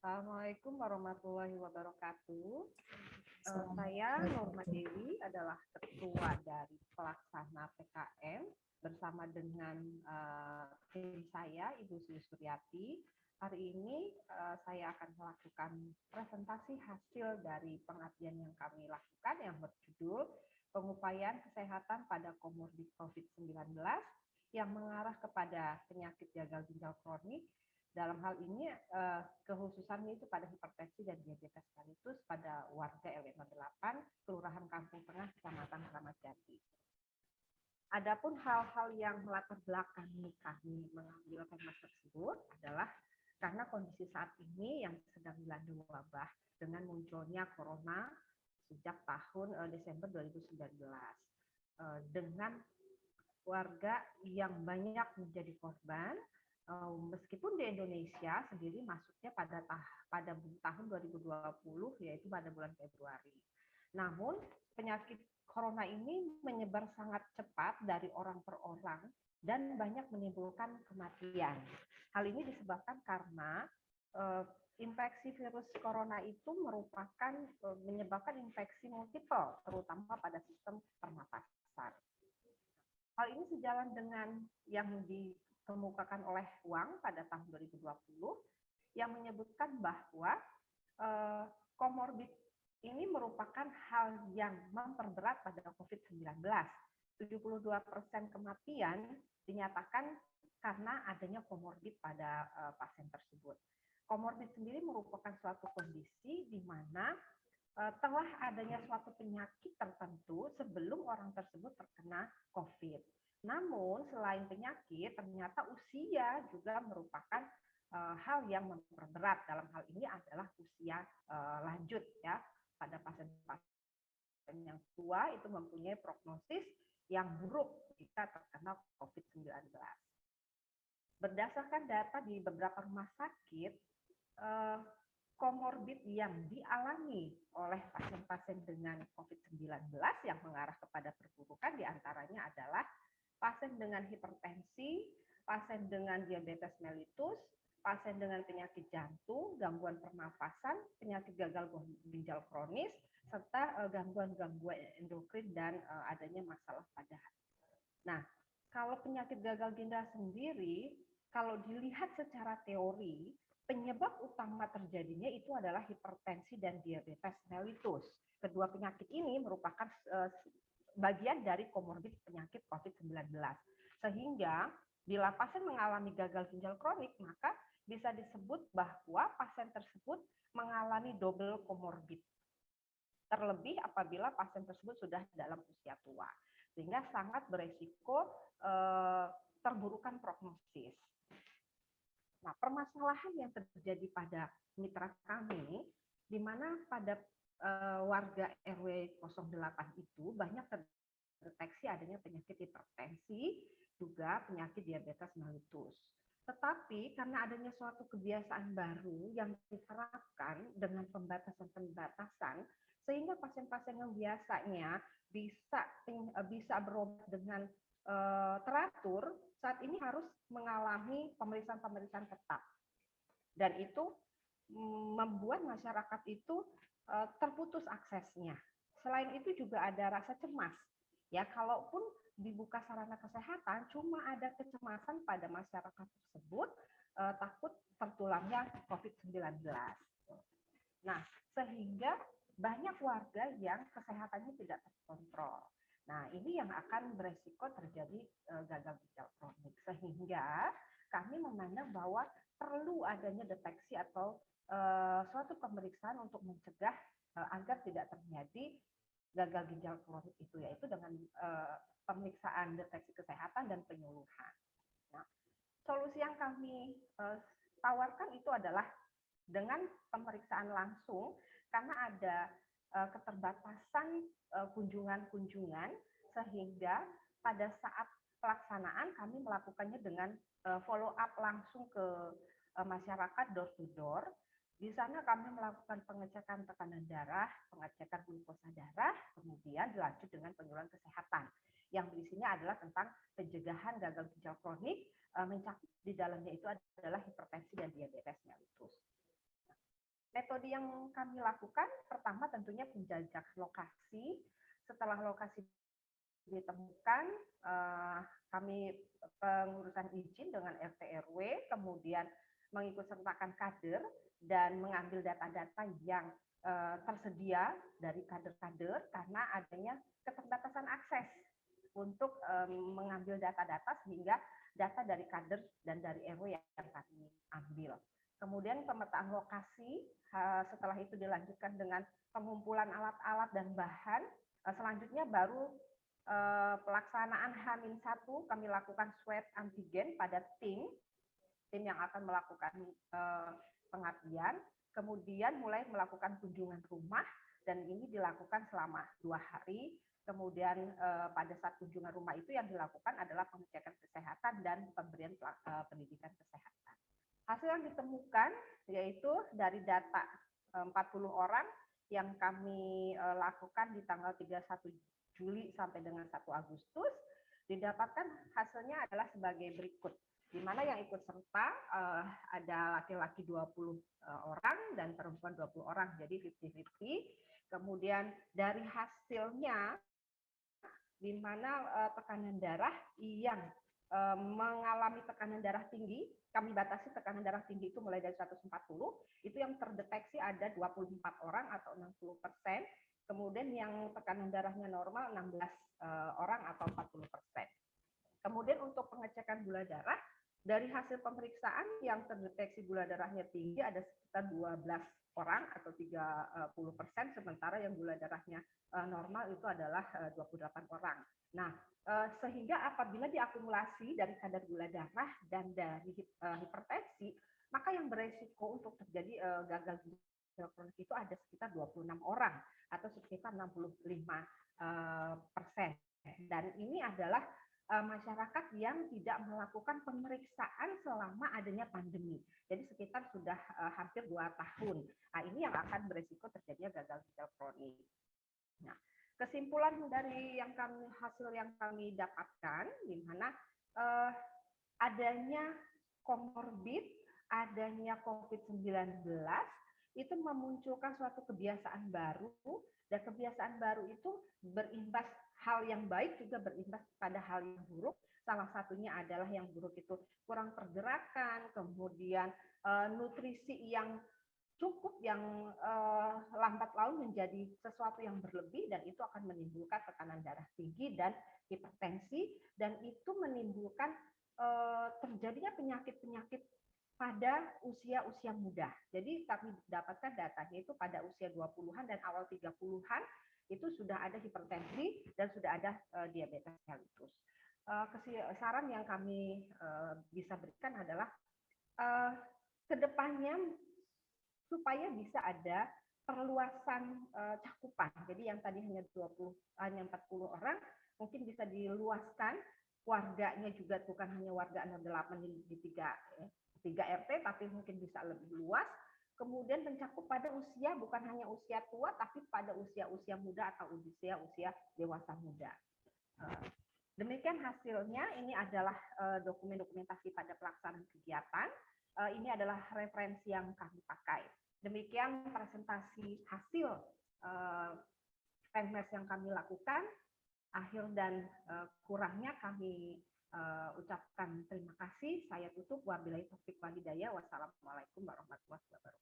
Assalamualaikum warahmatullahi wabarakatuh. Saya Nurma Assalamualaikum. Dewi adalah ketua dari pelaksana PKM bersama dengan tim saya, Ibu Sri Suryati. Hari ini saya akan melakukan presentasi hasil dari pengabdian yang kami lakukan yang berjudul Pengupayaan Kesehatan pada Komorbid COVID-19 yang mengarah kepada penyakit gagal ginjal kronik. Dalam hal ini kekhususannya itu pada hipertensi dan diabetes mellitus pada warga RW 08 Kelurahan Kampung Tengah Kecamatan Kramat Jati. Adapun hal-hal yang melatar belakangi kami mengambil tema tersebut adalah karena kondisi saat ini yang sedang dilanda wabah dengan munculnya corona sejak tahun Desember 2019 dengan warga yang banyak menjadi korban. Meskipun di Indonesia sendiri masuknya pada tahun 2020 yaitu pada bulan Februari. Namun penyakit corona ini menyebar sangat cepat dari orang per orang dan banyak menimbulkan kematian. Hal ini disebabkan karena infeksi virus corona itu menyebabkan infeksi multiple, terutama pada sistem pernapasan. Hal ini sejalan dengan yang dikemukakan oleh Wang pada tahun 2020 yang menyebutkan bahwa komorbid ini merupakan hal yang memperberat pada COVID-19. 72% kematian dinyatakan karena adanya komorbid pada pasien tersebut. Komorbid sendiri merupakan suatu kondisi di mana telah adanya suatu penyakit tertentu sebelum orang tersebut terkena COVID. Namun selain penyakit, ternyata usia juga merupakan hal yang memperberat. Dalam hal ini adalah usia lanjut ya. Pada pasien-pasien yang tua itu mempunyai prognosis yang buruk jika terkena COVID-19. Berdasarkan data di beberapa rumah sakit, komorbid yang dialami oleh pasien-pasien dengan COVID-19 yang mengarah kepada perburukan diantaranya adalah pasien dengan hipertensi, pasien dengan diabetes mellitus, pasien dengan penyakit jantung, gangguan pernafasan, penyakit gagal ginjal kronis, serta gangguan-gangguan endokrin dan adanya masalah pada hati. Nah, kalau penyakit gagal ginjal sendiri, kalau dilihat secara teori, penyebab utama terjadinya itu adalah hipertensi dan diabetes mellitus. Kedua penyakit ini merupakan bagian dari komorbid penyakit COVID-19. Sehingga bila pasien mengalami gagal ginjal kronik, maka bisa disebut bahwa pasien tersebut mengalami double komorbid. Terlebih apabila pasien tersebut sudah dalam usia tua. Sehingga sangat beresiko terburukan prognosis. Nah, permasalahan yang terjadi pada mitra kami, di mana pada warga RW 08 itu banyak terdeteksi adanya penyakit hipertensi, juga penyakit diabetes mellitus. Tetapi karena adanya suatu kebiasaan baru yang diterapkan dengan pembatasan-pembatasan, sehingga pasien-pasien yang biasanya bisa berobat dengan teratur, saat ini harus mengalami pemeriksaan-pemeriksaan ketat. Dan itu membuat masyarakat itu terputus aksesnya. Selain itu juga ada rasa cemas. Ya, kalaupun dibuka sarana kesehatan, cuma ada kecemasan pada masyarakat tersebut takut tertularnya COVID-19. Nah, sehingga banyak warga yang kesehatannya tidak terkontrol. Nah, ini yang akan beresiko terjadi gagal ginjal kronik. Sehingga kami memandang bahwa perlu adanya deteksi atau suatu pemeriksaan untuk mencegah agar tidak terjadi gagal ginjal kronik itu, yaitu dengan pemeriksaan deteksi kesehatan dan penyuluhan. Nah, solusi yang kami tawarkan itu adalah dengan pemeriksaan langsung, karena ada keterbatasan kunjungan-kunjungan, sehingga pada saat pelaksanaan kami melakukannya dengan follow up langsung ke masyarakat door to door. Di sana kami melakukan pengecekan tekanan darah, pengecekan glukosa darah, kemudian dilanjut dengan penyuluhan kesehatan yang berisinya adalah tentang pencegahan gagal ginjal kronik, mencakup di dalamnya itu adalah hipertensi dan diabetes mellitus. Metode yang kami lakukan pertama tentunya penjajak lokasi. Setelah lokasi ditemukan, kami pengurusan izin dengan RT RW, kemudian mengikutsertakan kader dan mengambil data-data yang tersedia dari kader-kader karena adanya keterbatasan akses untuk mengambil data-data sehingga data dari kader dan dari RW yang kami ambil. Kemudian pemetaan lokasi, setelah itu dilanjutkan dengan pengumpulan alat-alat dan bahan. Selanjutnya baru pelaksanaan H-1 kami lakukan swab antigen pada tim yang akan melakukan pengabdian. Kemudian mulai melakukan kunjungan rumah dan ini dilakukan selama 2 hari. Kemudian pada saat kunjungan rumah itu yang dilakukan adalah pengecekan kesehatan dan pemberian pendidikan kesehatan. Hasil yang ditemukan yaitu dari data 40 orang yang kami lakukan di tanggal 31 Juli sampai dengan 1 Agustus, didapatkan hasilnya adalah sebagai berikut. Di mana yang ikut serta ada laki-laki 20 orang dan perempuan 20 orang, jadi 50-50. Kemudian dari hasilnya, di mana tekanan darah yang mengalami tekanan darah tinggi, kami batasi tekanan darah tinggi itu mulai dari 140, itu yang terdeteksi ada 24 orang atau 60%, kemudian yang tekanan darahnya normal 16 orang atau 40%. Kemudian untuk pengecekan gula darah, dari hasil pemeriksaan yang terdeteksi gula darahnya tinggi ada sekitar 12 orang atau 30%, sementara yang gula darahnya normal itu adalah 28 orang. Nah, sehingga apabila diakumulasi dari kadar gula darah dan dari hipertensi, maka yang beresiko untuk terjadi gagal ginjal kronis itu ada sekitar 26 orang atau sekitar 65%. Dan ini adalah masyarakat yang tidak melakukan pemeriksaan selama adanya pandemi. Jadi sekitar sudah hampir 2 tahun. Nah, ini yang akan beresiko terjadinya gagal ginjal kronis. Nah, kesimpulan dari hasil yang kami dapatkan, di mana adanya komorbid, adanya COVID-19 itu memunculkan suatu kebiasaan baru, dan kebiasaan baru itu berimbas hal yang baik juga berimbas pada hal yang buruk. Salah satunya adalah yang buruk itu kurang pergerakan, kemudian nutrisi yang cukup yang lambat laun menjadi sesuatu yang berlebih dan itu akan menimbulkan tekanan darah tinggi dan hipertensi dan itu menimbulkan terjadinya penyakit-penyakit pada usia-usia muda. Jadi kami dapatkan datanya itu pada usia 20-an dan awal 30-an itu sudah ada hipertensi dan sudah ada diabetes mellitus. Saran yang kami bisa berikan adalah kedepannya supaya bisa ada perluasan cakupan. Jadi yang tadi hanya 40 orang, mungkin bisa diluaskan, warganya juga bukan hanya warga 68 di 3 RT, tapi mungkin bisa lebih luas. Kemudian mencakup pada usia, bukan hanya usia tua, tapi pada usia-usia muda atau usia-usia dewasa muda. Demikian hasilnya, ini adalah dokumen-dokumentasi pada pelaksanaan kegiatan. Ini adalah referensi yang kami pakai. Demikian presentasi hasil Pemers yang kami lakukan. Akhir dan kurangnya kami ucapkan terima kasih. Saya tutup. Wabillahi taufiq wal hidayah. Wassalamualaikum warahmatullahi wabarakatuh.